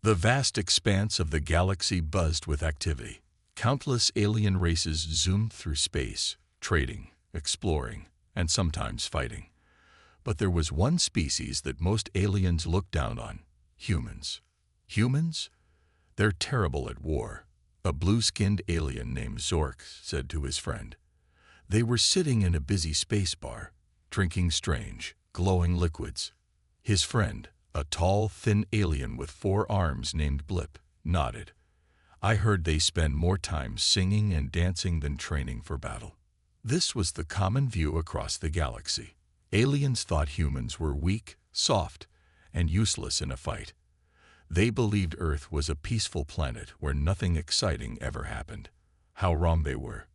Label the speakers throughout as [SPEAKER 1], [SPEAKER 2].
[SPEAKER 1] The vast expanse of the galaxy buzzed with activity. Countless alien races zoomed through space, trading, exploring, and sometimes fighting. But there was one species that most aliens looked down on: humans. Humans? They're terrible at war, a blue-skinned alien named Orcs said to his friend. They were sitting in a busy space bar, drinking strange, glowing liquids. His friend, a tall, thin alien with 4 arms named Blip, nodded. I heard they spend more time singing and dancing than training for battle. This was the common view across the galaxy. Aliens thought humans were weak, soft, and useless in a fight. They believed Earth was a peaceful planet where nothing exciting ever happened. How wrong they were.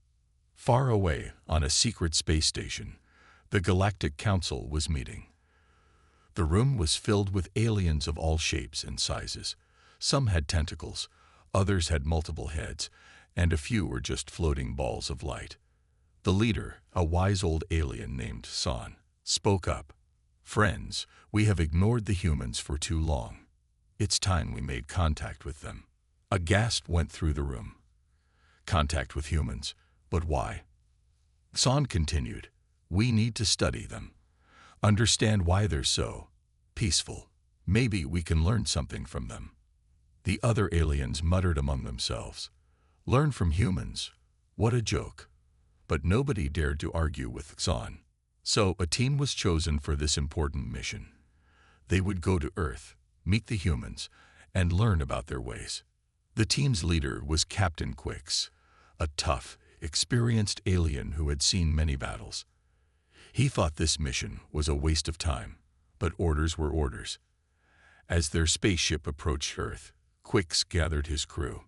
[SPEAKER 1] Far away, on a secret space station, the Galactic Council was meeting. The room was filled with aliens of all shapes and sizes. Some had tentacles, others had multiple heads, and a few were just floating balls of light. The leader, a wise old alien named San, spoke up. "Friends, we have ignored the humans for too long. It's time we made contact with them." A gasp went through the room. Contact with humans? But why? San continued. "We need to study them. Understand why they're so peaceful. Maybe we can learn something from them." The other aliens muttered among themselves. Learn from humans? What a joke. But nobody dared to argue with San. So a team was chosen for this important mission. They would go to Earth, meet the humans, and learn about their ways. The team's leader was Captain Quix, a tough, experienced alien who had seen many battles. He thought this mission was a waste of time, but orders were orders. As their spaceship approached Earth, Quix gathered his crew.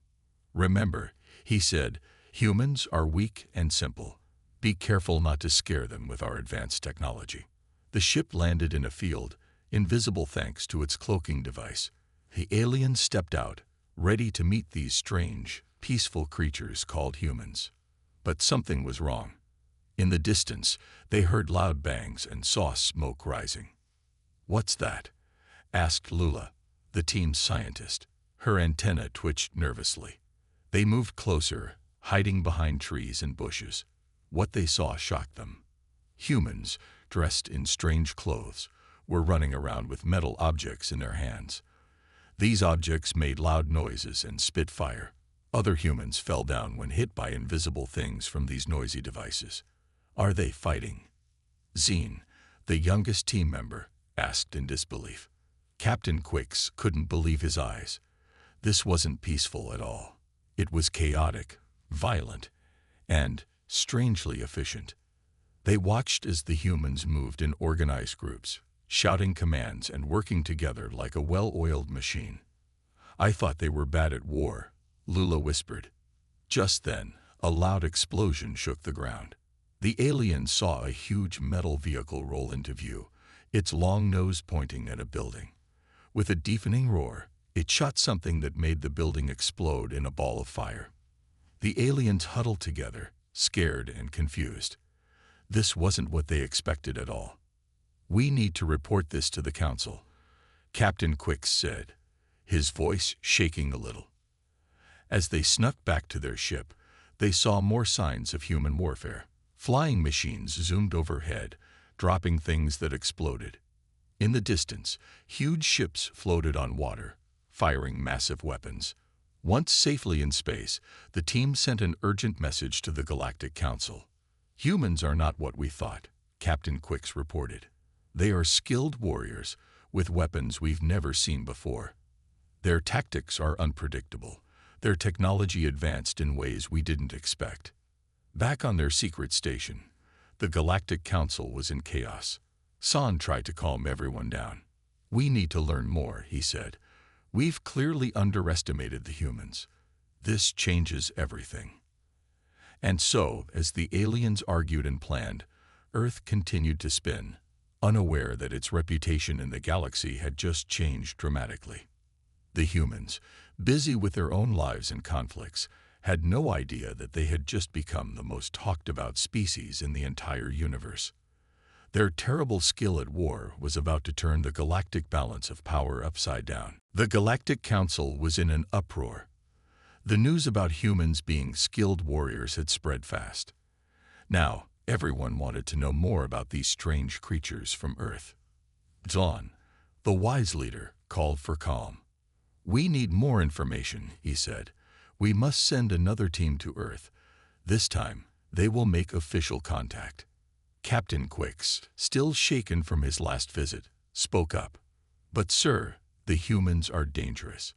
[SPEAKER 1] "Remember," he said, "humans are weak and simple. Be careful not to scare them with our advanced technology." The ship landed in a field, invisible thanks to its cloaking device. The aliens stepped out, ready to meet these strange, peaceful creatures called humans. But something was wrong. In the distance, they heard loud bangs and saw smoke rising. "What's that?" asked Lula, the team's scientist. Her antenna twitched nervously. They moved closer, hiding behind trees and bushes. What they saw shocked them. Humans, dressed in strange clothes, were running around with metal objects in their hands. These objects made loud noises and spit fire. Other humans fell down when hit by invisible things from these noisy devices. "Are they fighting?" Zine, the youngest team member, asked in disbelief. Captain Quix couldn't believe his eyes. This wasn't peaceful at all. It was chaotic, violent, and strangely efficient. They watched as the humans moved in organized groups, shouting commands and working together like a well-oiled machine. "I thought they were bad at war," Lula whispered. Just then, a loud explosion shook the ground. The aliens saw a huge metal vehicle roll into view, its long nose pointing at a building. With a deafening roar, it shot something that made the building explode in a ball of fire. The aliens huddled together, scared and confused. This wasn't what they expected at all. "We need to report this to the council," Captain Quix said, his voice shaking a little. As they snuck back to their ship, they saw more signs of human warfare. Flying machines zoomed overhead, dropping things that exploded. In the distance, huge ships floated on water, firing massive weapons. Once safely in space, the team sent an urgent message to the Galactic Council. "Humans are not what we thought," Captain Quix reported. "They are skilled warriors with weapons we've never seen before. Their tactics are unpredictable, their technology advanced in ways we didn't expect." Back on their secret station, the Galactic Council was in chaos. San tried to calm everyone down. "We need to learn more," he said. "We've clearly underestimated the humans. This changes everything." And so, as the aliens argued and planned, Earth continued to spin, unaware that its reputation in the galaxy had just changed dramatically. The humans, busy with their own lives and conflicts, had no idea that they had just become the most talked-about species in the entire universe. Their terrible skill at war was about to turn the galactic balance of power upside down. The Galactic Council was in an uproar. The news about humans being skilled warriors had spread fast. Now, everyone wanted to know more about these strange creatures from Earth. Dawn, the wise leader, called for calm. "We need more information," he said. "We must send another team to Earth. This time, they will make official contact." Captain Quicks, still shaken from his last visit, spoke up. "But sir, the humans are dangerous.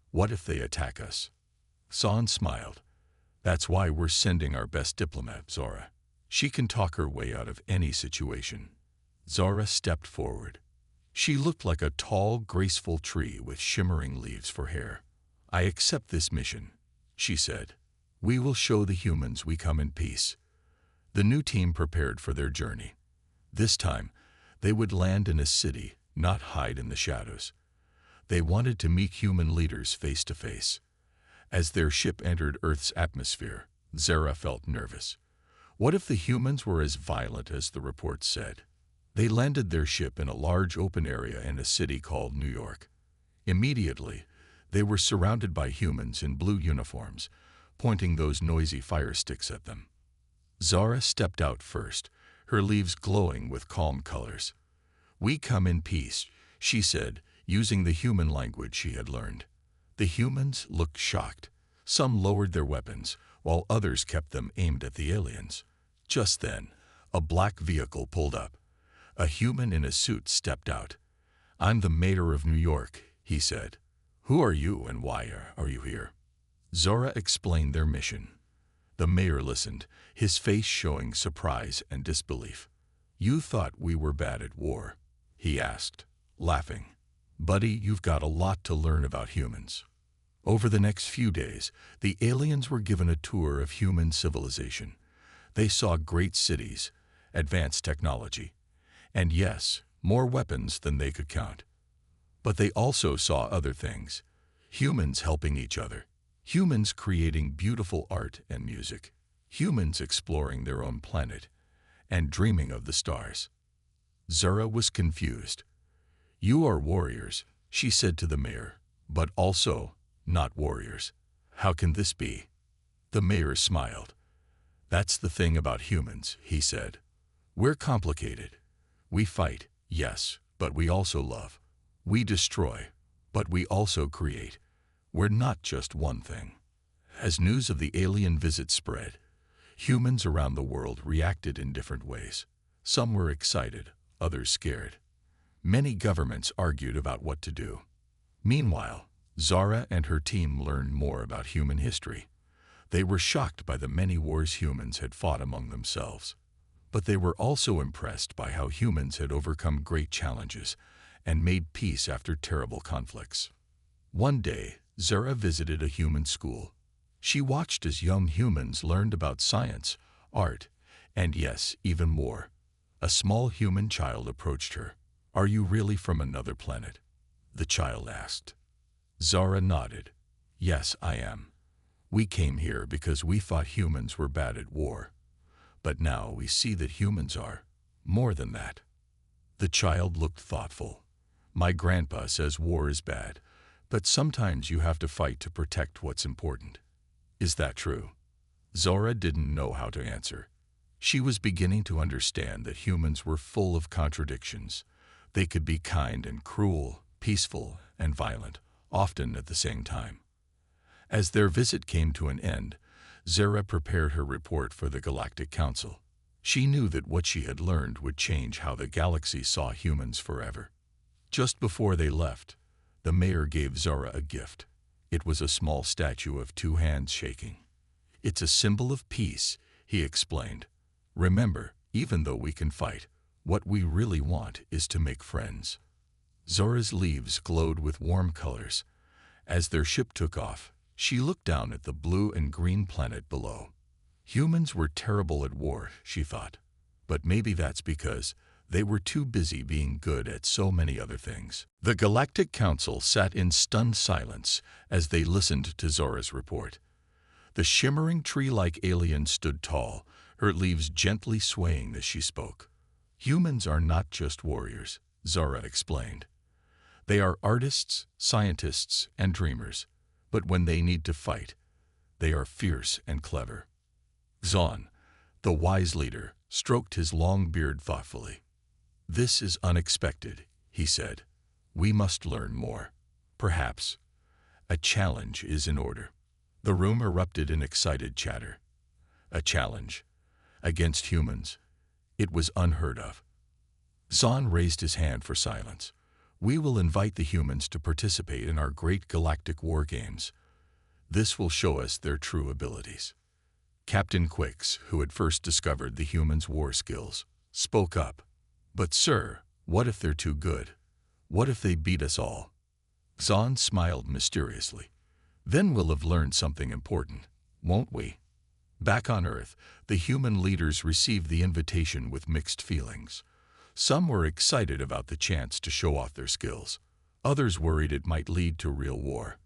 [SPEAKER 1] What if they attack us?" San smiled. "That's why we're sending our best diplomat, Zora. She can talk her way out of any situation." Zora stepped forward. She looked like a tall, graceful tree with shimmering leaves for hair. "I accept this mission," she said. "We will show the humans we come in peace." The new team prepared for their journey. This time, they would land in a city, not hide in the shadows. They wanted to meet human leaders face to face. As their ship entered Earth's atmosphere, Zara felt nervous. What if the humans were as violent as the reports said? They landed their ship in a large open area in a city called New York. Immediately, they were surrounded by humans in blue uniforms, pointing those noisy fire sticks at them. Zara stepped out first, her leaves glowing with calm colors. "We come in peace," she said, using the human language she had learned. The humans looked shocked. Some lowered their weapons, while others kept them aimed at the aliens. Just then, a black vehicle pulled up. A human in a suit stepped out. "I'm the mayor of New York," he said. "Who are you and why are you here?" Zora explained their mission. The mayor listened, his face showing surprise and disbelief. "You thought we were bad at war?" he asked, laughing. "Buddy, you've got a lot to learn about humans." Over the next few days, the aliens were given a tour of human civilization. They saw great cities, advanced technology, and yes, more weapons than they could count. But they also saw other things. Humans helping each other. Humans creating beautiful art and music. Humans exploring their own planet and dreaming of the stars. Zara was confused. "You are warriors," she said to the mayor, "but also not warriors. How can this be?" The mayor smiled. "That's the thing about humans," he said. "We're complicated. We fight, yes, but we also love. We destroy, but we also create. We're not just one thing." As news of the alien visit spread, humans around the world reacted in different ways. Some were excited, others scared. Many governments argued about what to do. Meanwhile, Zara and her team learned more about human history. They were shocked by the many wars humans had fought among themselves. But they were also impressed by how humans had overcome great challenges and made peace after terrible conflicts. One day, Zara visited a human school. She watched as young humans learned about science, art, and yes, even more. A small human child approached her. "Are you really from another planet?" the child asked. Zara nodded. "Yes, I am. We came here because we thought humans were bad at war. But now we see that humans are more than that." The child looked thoughtful. "My grandpa says war is bad, but sometimes you have to fight to protect what's important. Is that true?" Zora didn't know how to answer. She was beginning to understand that humans were full of contradictions. They could be kind and cruel, peaceful and violent, often at the same time. As their visit came to an end, Zara prepared her report for the Galactic Council. She knew that what she had learned would change how the galaxy saw humans forever. Just before they left, the mayor gave Zara a gift. It was a small statue of two hands shaking. "It's a symbol of peace," he explained. "Remember, even though we can fight, what we really want is to make friends." Zora's leaves glowed with warm colors. As their ship took off, she looked down at the blue and green planet below. Humans were terrible at war, she thought. But maybe that's because they were too busy being good at so many other things. The Galactic Council sat in stunned silence as they listened to Zora's report. The shimmering tree-like alien stood tall, her leaves gently swaying as she spoke. Humans are not just warriors, Zara explained. They are artists, scientists, and dreamers, but when they need to fight, they are fierce and clever. Zon, the wise leader, stroked his long beard thoughtfully. "This is unexpected," he said. "We must learn more. Perhaps a challenge is in order." The room erupted in excited chatter. A challenge? Against humans? It was unheard of. Zon raised his hand for silence. "We will invite the humans to participate in our great galactic war games. This will show us their true abilities." Captain Quix, who had first discovered the humans' war skills, spoke up. "But sir, what if they're too good? What if they beat us all?" Zon smiled mysteriously. "Then we'll have learned something important, won't we?" Back on Earth, the human leaders received the invitation with mixed feelings. Some were excited about the chance to show off their skills. Others worried it might lead to real war.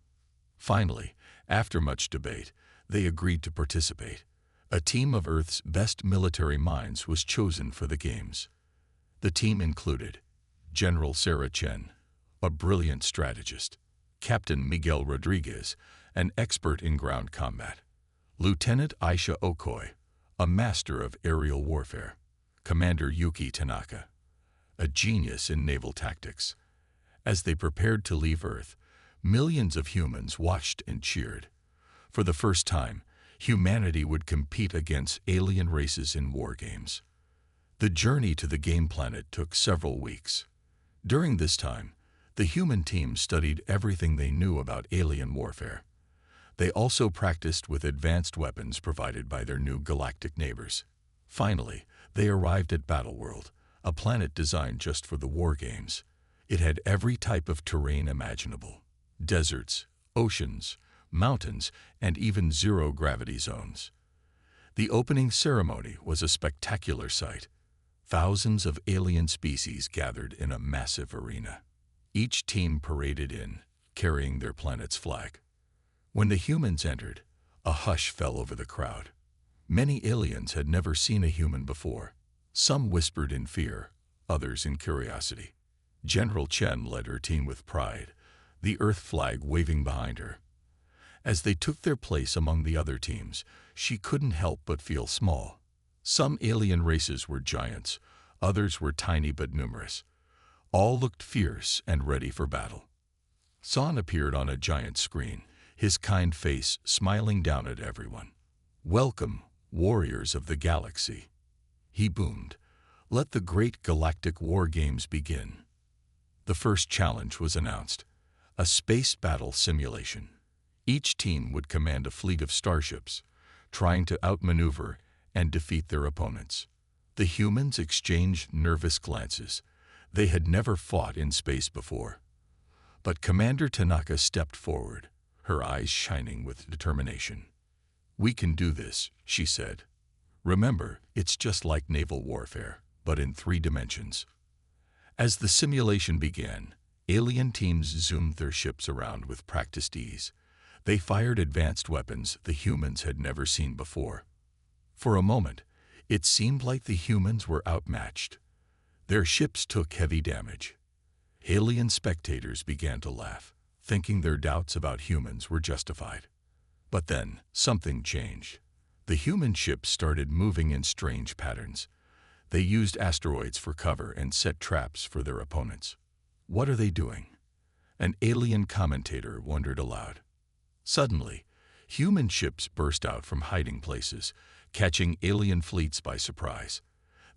[SPEAKER 1] Finally, after much debate, they agreed to participate. A team of Earth's best military minds was chosen for the games. The team included General Sarah Chen, a brilliant strategist; Captain Miguel Rodriguez, an expert in ground combat; Lieutenant Aisha Okoi, a master of aerial warfare; Commander Yuki Tanaka, a genius in naval tactics. As they prepared to leave Earth, millions of humans watched and cheered. For the first time, humanity would compete against alien races in war games. The journey to the game planet took several weeks. During this time, the human team studied everything they knew about alien warfare. They also practiced with advanced weapons provided by their new galactic neighbors. Finally, they arrived at Battleworld, a planet designed just for the war games. It had every type of terrain imaginable: deserts, oceans, mountains, and even zero-gravity zones. The opening ceremony was a spectacular sight. Thousands of alien species gathered in a massive arena. Each team paraded in, carrying their planet's flag. When the humans entered, a hush fell over the crowd. Many aliens had never seen a human before. Some whispered in fear, others in curiosity. General Chen led her team with pride, the Earth flag waving behind her. As they took their place among the other teams, she couldn't help but feel small. Some alien races were giants, others were tiny but numerous. All looked fierce and ready for battle. Zon appeared on a giant screen, his kind face smiling down at everyone. "Welcome, warriors of the galaxy," he boomed. "Let the great galactic war games begin." The first challenge was announced: a space battle simulation. Each team would command a fleet of starships, trying to outmaneuver and defeat their opponents. The humans exchanged nervous glances. They had never fought in space before. But Commander Tanaka stepped forward, her eyes shining with determination. "We can do this," she said. "Remember, it's just like naval warfare, but in 3 dimensions." As the simulation began, alien teams zoomed their ships around with practiced ease. They fired advanced weapons the humans had never seen before. For a moment, it seemed like the humans were outmatched. Their ships took heavy damage. Alien spectators began to laugh, thinking their doubts about humans were justified. But then, something changed. The human ships started moving in strange patterns. They used asteroids for cover and set traps for their opponents. "What are they doing?" an alien commentator wondered aloud. Suddenly, human ships burst out from hiding places, catching alien fleets by surprise.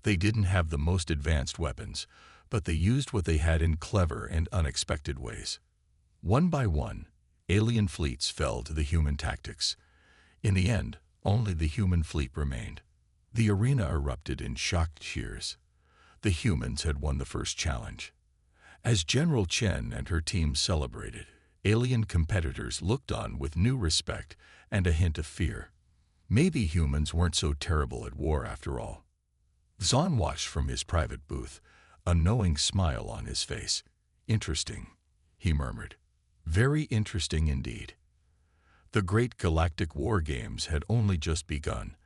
[SPEAKER 1] They didn't have the most advanced weapons, but they used what they had in clever and unexpected ways. One by one, alien fleets fell to the human tactics. In the end, only the human fleet remained. The arena erupted in shocked cheers. The humans had won the first challenge. As General Chen and her team celebrated, alien competitors looked on with new respect and a hint of fear. Maybe humans weren't so terrible at war after all. Zon watched from his private booth, a knowing smile on his face. "Interesting," he murmured. "Very interesting indeed." The great galactic war games had only just begun,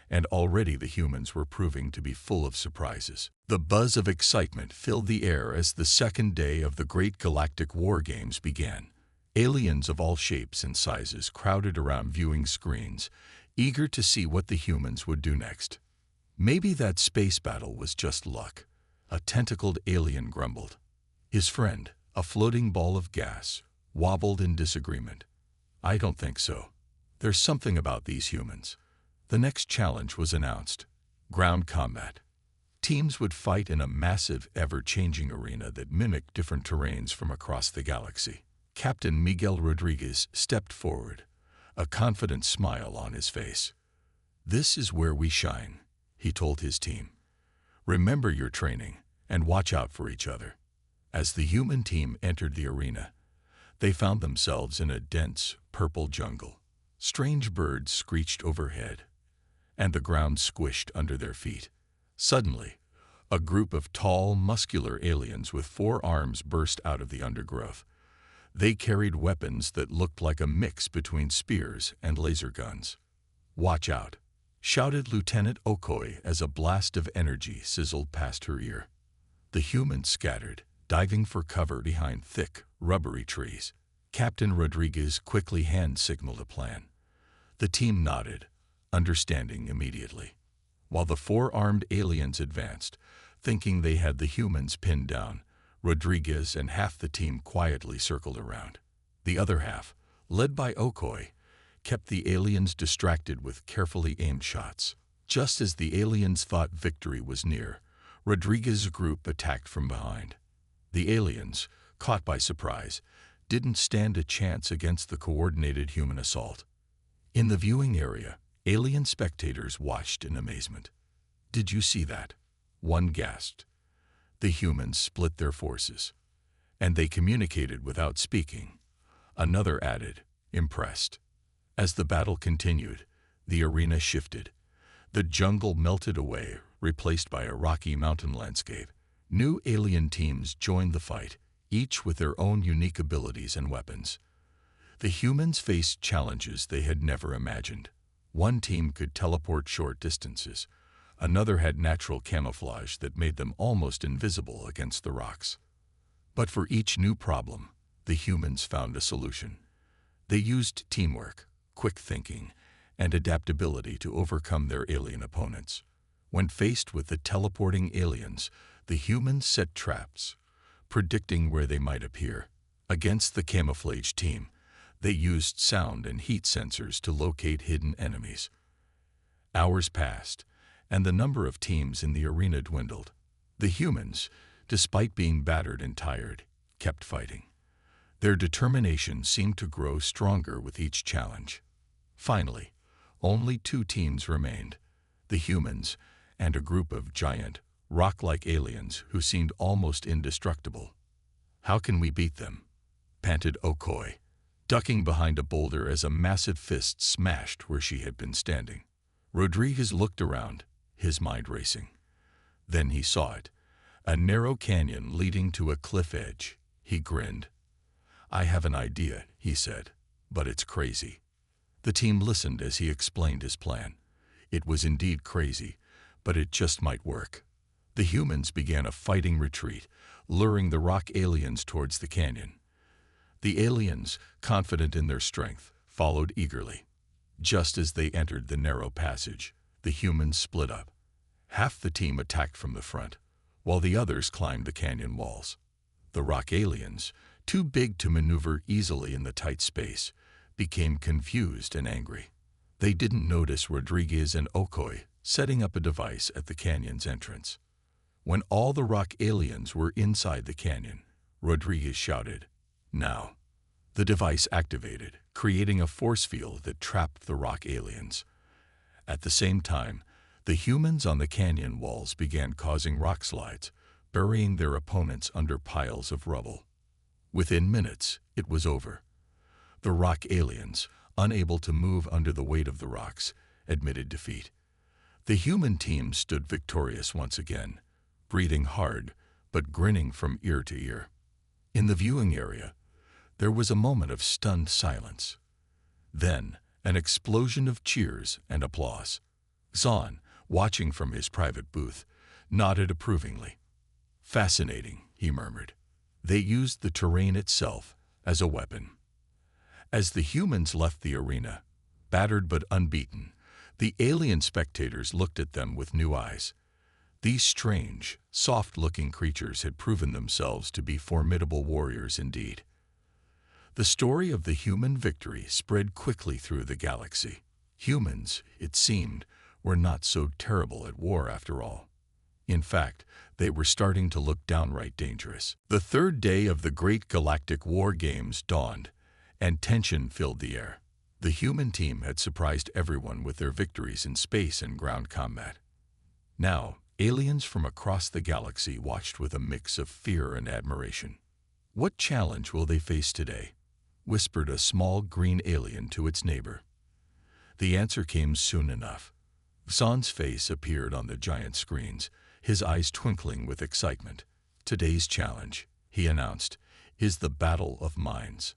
[SPEAKER 1] and already the humans were proving to be full of surprises. The buzz of excitement filled the air as the second day of the Great Galactic War Games began. Aliens of all shapes and sizes crowded around viewing screens, eager to see what the humans would do next. Maybe that space battle was just luck, a tentacled alien grumbled. His friend, a floating ball of gas, wobbled in disagreement. I don't think so. There's something about these humans. The next challenge was announced: ground combat. Teams would fight in a massive, ever-changing arena that mimicked different terrains from across the galaxy. Captain Miguel Rodriguez stepped forward, a confident smile on his face. "This is where we shine," he told his team. "Remember your training and watch out for each other." As the human team entered the arena, they found themselves in a dense, purple jungle. Strange birds screeched overhead, and the ground squished under their feet. Suddenly, a group of tall, muscular aliens with 4 arms burst out of the undergrowth. They carried weapons that looked like a mix between spears and laser guns. "Watch out," shouted Lieutenant Okoye as a blast of energy sizzled past her ear. The humans scattered, diving for cover behind thick, rubbery trees. Captain Rodriguez quickly hand-signaled a plan. The team nodded, understanding immediately, while the 4 armed aliens advanced, thinking they had the humans pinned down. Rodriguez and half the team quietly circled around. The other half, led by Okoye, kept the aliens distracted with carefully aimed shots. Just as the aliens thought victory was near, Rodriguez's group attacked from behind. The aliens, caught by surprise, didn't stand a chance against the coordinated human assault. In the viewing area, alien spectators watched in amazement. "Did you see that?" one gasped. The humans split their forces, and they communicated without speaking. Another added, impressed. As the battle continued, the arena shifted. The jungle melted away, replaced by a rocky mountain landscape. New alien teams joined the fight, each with their own unique abilities and weapons. The humans faced challenges they had never imagined. One team could teleport short distances. Another had natural camouflage that made them almost invisible against the rocks. But for each new problem, the humans found a solution. They used teamwork, quick thinking, and adaptability to overcome their alien opponents. When faced with the teleporting aliens, the humans set traps, predicting where they might appear. Against the camouflage team, they used sound and heat sensors to locate hidden enemies. Hours passed, and the number of teams in the arena dwindled. The humans, despite being battered and tired, kept fighting. Their determination seemed to grow stronger with each challenge. Finally, only 2 teams remained: the humans and a group of giant, rock-like aliens who seemed almost indestructible. "How can we beat them?" panted Okoye, ducking behind a boulder as a massive fist smashed where she had been standing. Rodriguez looked around, his mind racing. Then he saw it, a narrow canyon leading to a cliff edge. He grinned. "I have an idea," he said, "but it's crazy." The team listened as he explained his plan. It was indeed crazy, but it just might work. The humans began a fighting retreat, luring the rock aliens towards the canyon. The aliens, confident in their strength, followed eagerly. Just as they entered the narrow passage, the humans split up. Half the team attacked from the front, while the others climbed the canyon walls. The rock aliens, too big to maneuver easily in the tight space, became confused and angry. They didn't notice Rodriguez and Okoye setting up a device at the canyon's entrance. When all the rock aliens were inside the canyon, Rodriguez shouted, "Now!" The device activated, creating a force field that trapped the rock aliens. At the same time, the humans on the canyon walls began causing rock slides, burying their opponents under piles of rubble. Within minutes, it was over. The rock aliens, unable to move under the weight of the rocks, admitted defeat. The human team stood victorious once again, breathing hard but grinning from ear to ear. In the viewing area, there was a moment of stunned silence. Then, an explosion of cheers and applause. Zahn, watching from his private booth, nodded approvingly. "Fascinating," he murmured. "They used the terrain itself as a weapon." As the humans left the arena, battered but unbeaten, the alien spectators looked at them with new eyes. These strange, soft-looking creatures had proven themselves to be formidable warriors indeed. The story of the human victory spread quickly through the galaxy. Humans, it seemed, were not so terrible at war after all. In fact, they were starting to look downright dangerous. The third day of the Great Galactic War Games dawned, and tension filled the air. The human team had surprised everyone with their victories in space and ground combat. Now, aliens from across the galaxy watched with a mix of fear and admiration. "What challenge will they face today?" whispered a small green alien to its neighbor. The answer came soon enough. Zahn's face appeared on the giant screens, his eyes twinkling with excitement. "Today's challenge," he announced, "is the Battle of Minds."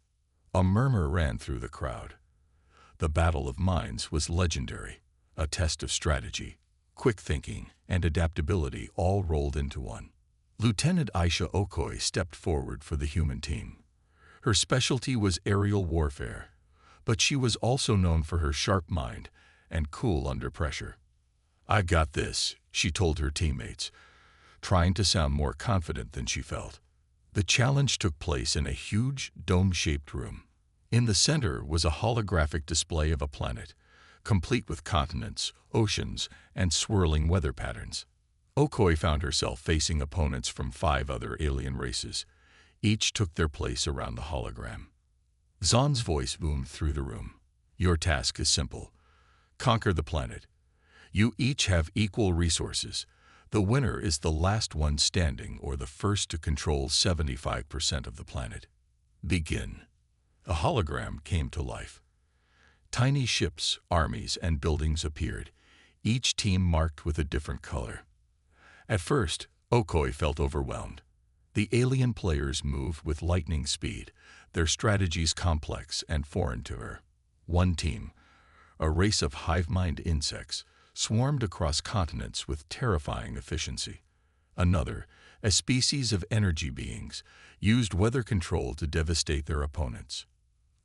[SPEAKER 1] A murmur ran through the crowd. The Battle of Minds was legendary, a test of strategy, quick thinking, and adaptability all rolled into one. Lieutenant Aisha Okoye stepped forward for the human team. Her specialty was aerial warfare, but she was also known for her sharp mind and cool under pressure. "I got this," she told her teammates, trying to sound more confident than she felt. The challenge took place in a huge, dome-shaped room. In the center was a holographic display of a planet, complete with continents, oceans, and swirling weather patterns. Okoye found herself facing opponents from 5 other alien races. Each took their place around the hologram. Zahn's voice boomed through the room. "Your task is simple. Conquer the planet. You each have equal resources. The winner is the last one standing or the first to control 75% of the planet. Begin." A hologram came to life. Tiny ships, armies, and buildings appeared, each team marked with a different color. At first, Okoye felt overwhelmed. The alien players moved with lightning speed, their strategies complex and foreign to her. One team, a race of Hive Mind insects, swarmed across continents with terrifying efficiency. Another, a species of energy beings, used weather control to devastate their opponents.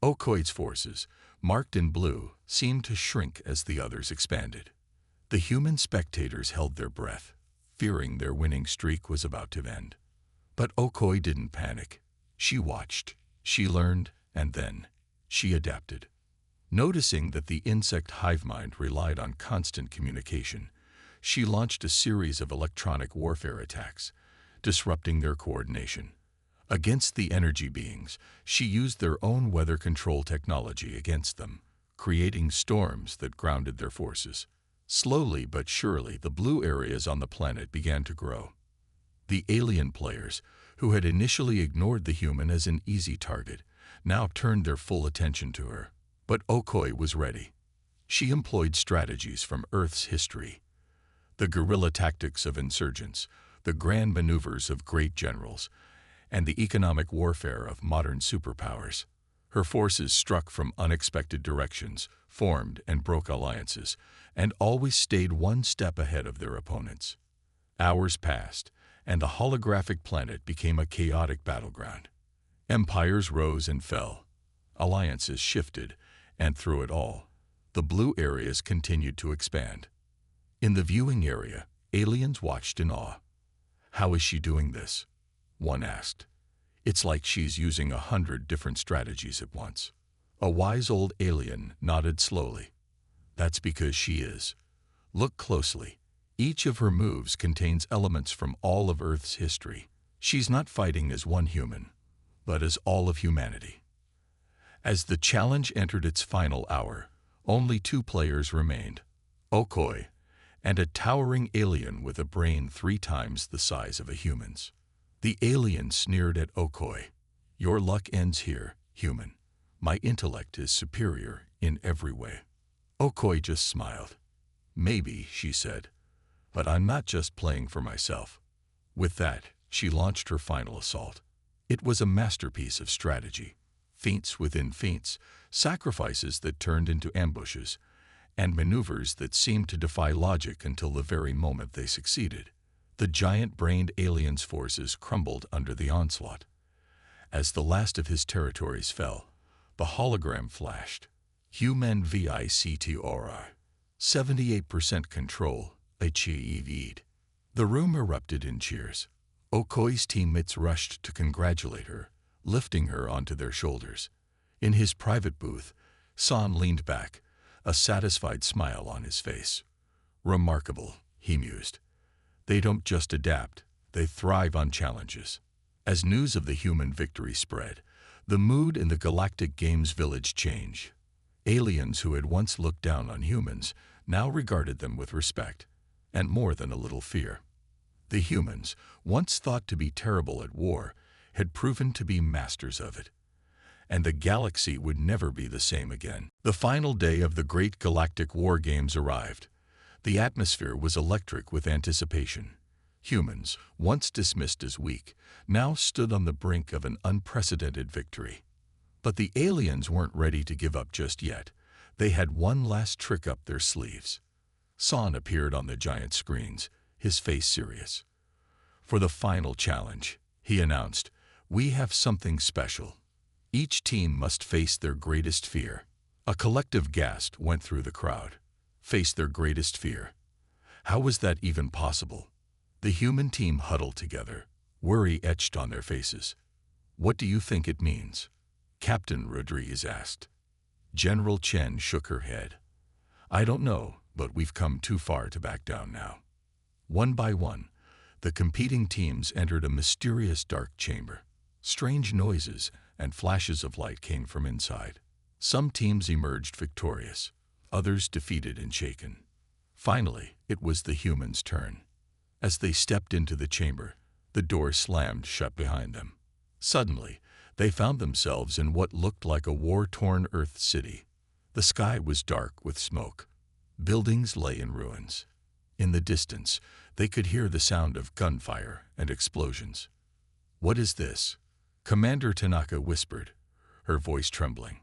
[SPEAKER 1] Okoye's forces, marked in blue, seemed to shrink as the others expanded. The human spectators held their breath, fearing their winning streak was about to end. But Okoye didn't panic. She watched, she learned, and then she adapted. Noticing that the insect hive mind relied on constant communication, she launched a series of electronic warfare attacks, disrupting their coordination. Against the energy beings, she used their own weather control technology against them, creating storms that grounded their forces. Slowly but surely, the blue areas on the planet began to grow. The alien players, who had initially ignored the human as an easy target, now turned their full attention to her. But Okoye was ready. She employed strategies from Earth's history. The guerrilla tactics of insurgents, the grand maneuvers of great generals, and the economic warfare of modern superpowers. Her forces struck from unexpected directions, formed and broke alliances, and always stayed one step ahead of their opponents. Hours passed, and the holographic planet became a chaotic battleground. Empires rose and fell. Alliances shifted, and through it all, the blue areas continued to expand. In the viewing area, aliens watched in awe. "How is she doing this?" one asked. "It's like she's using 100 different strategies at once." A wise old alien nodded slowly. "That's because she is. Look closely. Each of her moves contains elements from all of Earth's history. She's not fighting as one human, but as all of humanity." As the challenge entered its final hour, only 2 players remained, Okoye and a towering alien with a brain 3 times the size of a human's. The alien sneered at Okoye. "Your luck ends here, human. My intellect is superior in every way." Okoye just smiled. "Maybe," she said, "but I'm not just playing for myself." With that, she launched her final assault. It was a masterpiece of strategy. Feints within feints, sacrifices that turned into ambushes, and maneuvers that seemed to defy logic until the very moment they succeeded. The giant-brained aliens' forces crumbled under the onslaught. As the last of his territories fell, the hologram flashed. Human VICTOR. 78% control achieved. The room erupted in cheers. Okoye's teammates rushed to congratulate her, lifting her onto their shoulders. In his private booth, San leaned back, a satisfied smile on his face. Remarkable, he mused. They don't just adapt, they thrive on challenges. As news of the human victory spread, the mood in the Galactic Games village changed. Aliens who had once looked down on humans now regarded them with respect, and more than a little fear. The humans, once thought to be terrible at war, had proven to be masters of it. And the galaxy would never be the same again. The final day of the Great Galactic War Games arrived. The atmosphere was electric with anticipation. Humans, once dismissed as weak, now stood on the brink of an unprecedented victory. But the aliens weren't ready to give up just yet. They had one last trick up their sleeves. San appeared on the giant screens, his face serious. For the final challenge, he announced, we have something special. Each team must face their greatest fear. A collective gasp went through the crowd. Face their greatest fear. How was that even possible? The human team huddled together, worry etched on their faces. What do you think it means? Captain Rodriguez asked. General Chen shook her head. I don't know, but we've come too far to back down now. One by one, the competing teams entered a mysterious dark chamber. Strange noises and flashes of light came from inside. Some teams emerged victorious, others defeated and shaken. Finally, it was the humans' turn. As they stepped into the chamber, the door slammed shut behind them. Suddenly, they found themselves in what looked like a war-torn Earth city. The sky was dark with smoke. Buildings lay in ruins. In the distance, they could hear the sound of gunfire and explosions. What is this? Commander Tanaka whispered, her voice trembling.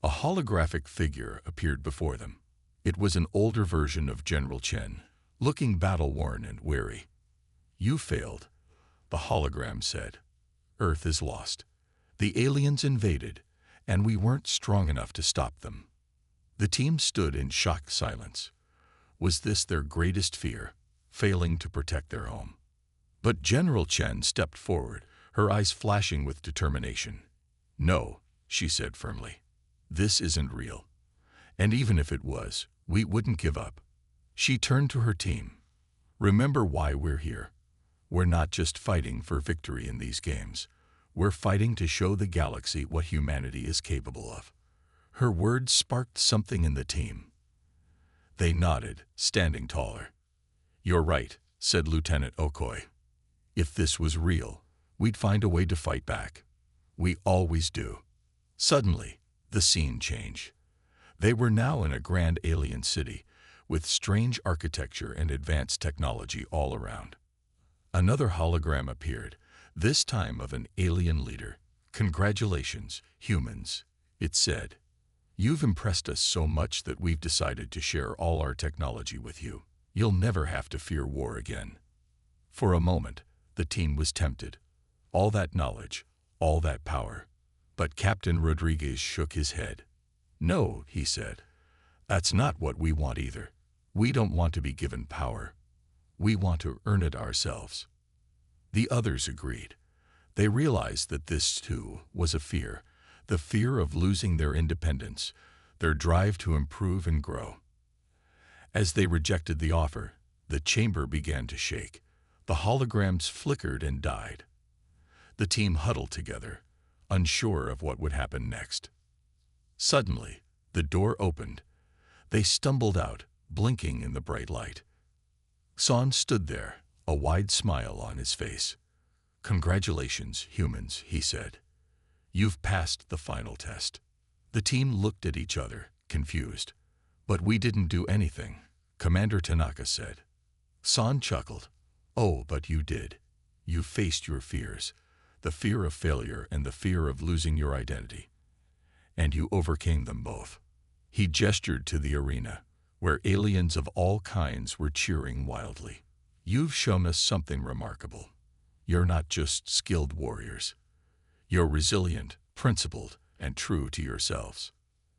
[SPEAKER 1] A holographic figure appeared before them. It was an older version of General Chen, looking battle-worn and weary. You failed, the hologram said. Earth is lost. The aliens invaded, and we weren't strong enough to stop them. The team stood in shocked silence. Was this their greatest fear, failing to protect their home? But General Chen stepped forward, her eyes flashing with determination. No, she said firmly. This isn't real. And even if it was, we wouldn't give up. She turned to her team. Remember why we're here. We're not just fighting for victory in these games. We're fighting to show the galaxy what humanity is capable of. Her words sparked something in the team. They nodded, standing taller. You're right, said Lieutenant Okoye. If this was real, we'd find a way to fight back. We always do. Suddenly, the scene changed. They were now in a grand alien city, with strange architecture and advanced technology all around. Another hologram appeared, this time of an alien leader. Congratulations, humans, it said. You've impressed us so much that we've decided to share all our technology with you. You'll never have to fear war again. For a moment, the team was tempted. All that knowledge, all that power. But Captain Rodriguez shook his head. No, he said. That's not what we want either. We don't want to be given power. We want to earn it ourselves. The others agreed. They realized that this, too, was a fear, the fear of losing their independence, their drive to improve and grow. As they rejected the offer, the chamber began to shake. The holograms flickered and died. The team huddled together, unsure of what would happen next. Suddenly, the door opened. They stumbled out, blinking in the bright light. San stood there, a wide smile on his face. Congratulations, humans, he said. You've passed the final test. The team looked at each other, confused. But we didn't do anything, Commander Tanaka said. San chuckled. Oh, but you did. You faced your fears, the fear of failure and the fear of losing your identity. And you overcame them both. He gestured to the arena, where aliens of all kinds were cheering wildly. "You've shown us something remarkable. You're not just skilled warriors. You're resilient, principled, and true to yourselves."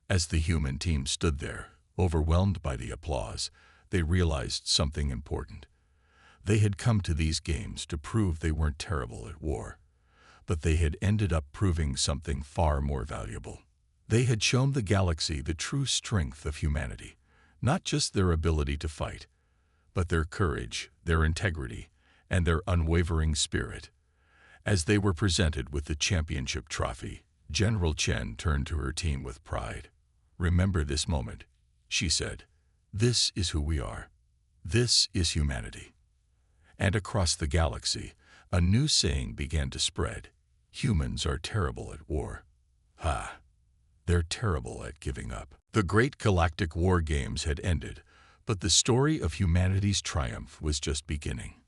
[SPEAKER 1] As the human team stood there, overwhelmed by the applause, they realized something important. They had come to these games to prove they weren't terrible at war, but they had ended up proving something far more valuable. They had shown the galaxy the true strength of humanity, not just their ability to fight, but their courage, their integrity, and their unwavering spirit. As they were presented with the championship trophy, General Chen turned to her team with pride. "Remember this moment," she said. "This is who we are. This is humanity." And across the galaxy, a new saying began to spread. Humans are terrible at war. Ha! They're terrible at giving up. The great galactic war games had ended, but the story of humanity's triumph was just beginning.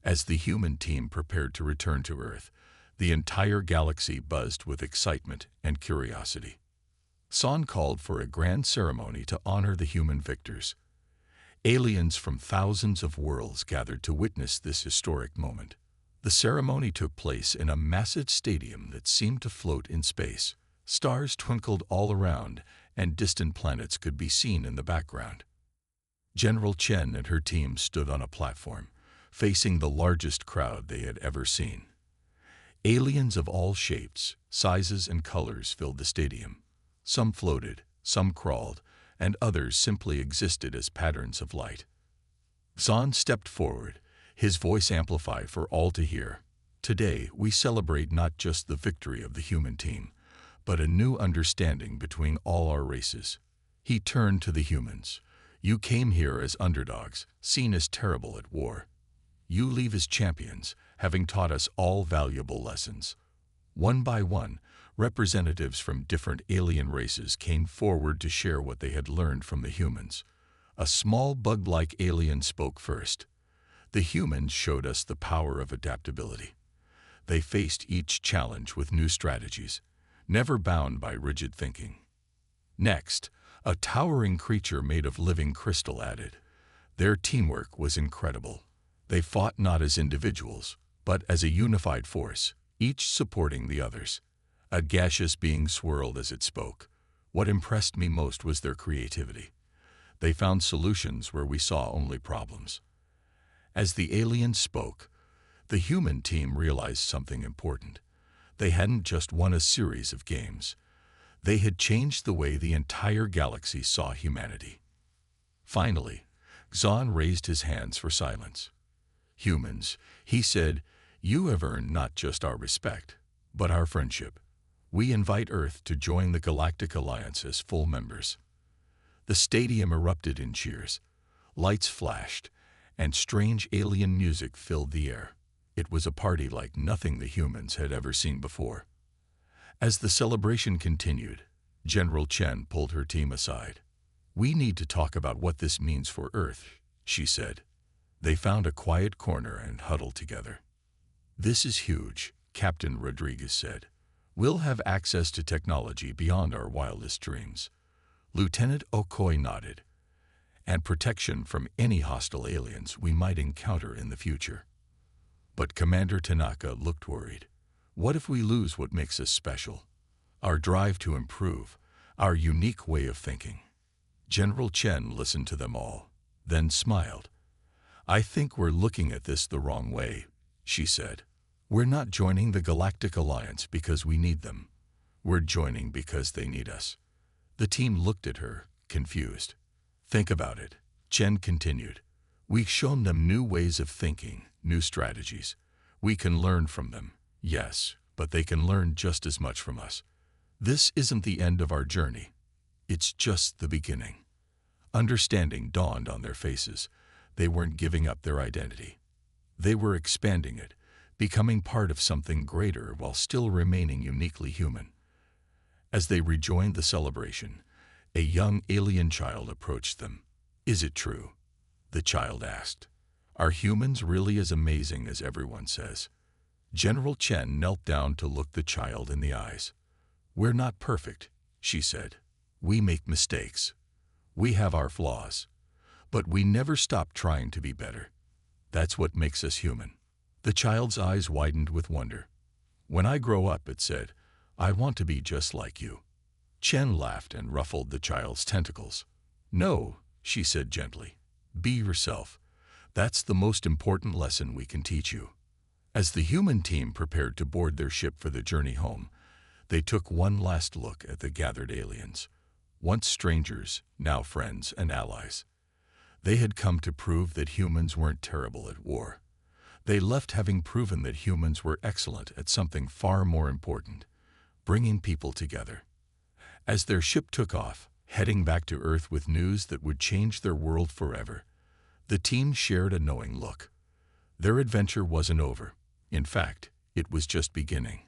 [SPEAKER 1] As the human team prepared to return to Earth, the entire galaxy buzzed with excitement and curiosity. San called for a grand ceremony to honor the human victors. Aliens from thousands of worlds gathered to witness this historic moment. The ceremony took place in a massive stadium that seemed to float in space. Stars twinkled all around, and distant planets could be seen in the background. General Chen and her team stood on a platform, facing the largest crowd they had ever seen. Aliens of all shapes, sizes, and colors filled the stadium. Some floated, some crawled, and others simply existed as patterns of light. Zahn stepped forward, his voice amplified for all to hear. "Today, we celebrate not just the victory of the human team, but a new understanding between all our races." He turned to the humans. "You came here as underdogs, seen as terrible at war. You leave as champions, having taught us all valuable lessons." One by one, representatives from different alien races came forward to share what they had learned from the humans. A small bug-like alien spoke first. "The humans showed us the power of adaptability. They faced each challenge with new strategies, never bound by rigid thinking." Next, a towering creature made of living crystal added. "Their teamwork was incredible. They fought not as individuals, but as a unified force, each supporting the others." A gaseous being swirled as it spoke. "What impressed me most was their creativity. They found solutions where we saw only problems." As the alien spoke, the human team realized something important. They hadn't just won a series of games. They had changed the way the entire galaxy saw humanity. Finally, Xan raised his hands for silence. "Humans," he said, "you have earned not just our respect, but our friendship. We invite Earth to join the Galactic Alliance as full members." The stadium erupted in cheers. Lights flashed, and strange alien music filled the air. It was a party like nothing the humans had ever seen before. As the celebration continued, General Chen pulled her team aside. "We need to talk about what this means for Earth," she said. They found a quiet corner and huddled together. "This is huge," Captain Rodriguez said. "We'll have access to technology beyond our wildest dreams." Lieutenant Okoye nodded. "And protection from any hostile aliens we might encounter in the future." But Commander Tanaka looked worried. "What if we lose what makes us special? Our drive to improve, our unique way of thinking?" General Chen listened to them all, then smiled. "I think we're looking at this the wrong way," she said. "We're not joining the Galactic Alliance because we need them. We're joining because they need us." The team looked at her, confused. "Think about it," Chen continued. "We've shown them new ways of thinking, new strategies. We can learn from them, yes, but they can learn just as much from us. This isn't the end of our journey. It's just the beginning." Understanding dawned on their faces. They weren't giving up their identity. They were expanding it, becoming part of something greater while still remaining uniquely human. As they rejoined the celebration, a young alien child approached them. "Is it true?" the child asked. "Are humans really as amazing as everyone says?" General Chen knelt down to look the child in the eyes. "We're not perfect," she said. "We make mistakes. We have our flaws, but we never stop trying to be better. That's what makes us human." The child's eyes widened with wonder. "When I grow up," it said, "I want to be just like you." Chen laughed and ruffled the child's tentacles. "No," she said gently. "Be yourself. That's the most important lesson we can teach you." As the human team prepared to board their ship for the journey home, they took one last look at the gathered aliens. Once strangers, now friends and allies. They had come to prove that humans weren't terrible at war. They left having proven that humans were excellent at something far more important, bringing people together. As their ship took off, heading back to Earth with news that would change their world forever, the team shared a knowing look. Their adventure wasn't over. In fact, it was just beginning.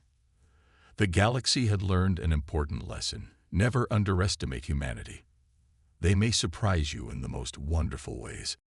[SPEAKER 1] The galaxy had learned an important lesson: never underestimate humanity. They may surprise you in the most wonderful ways.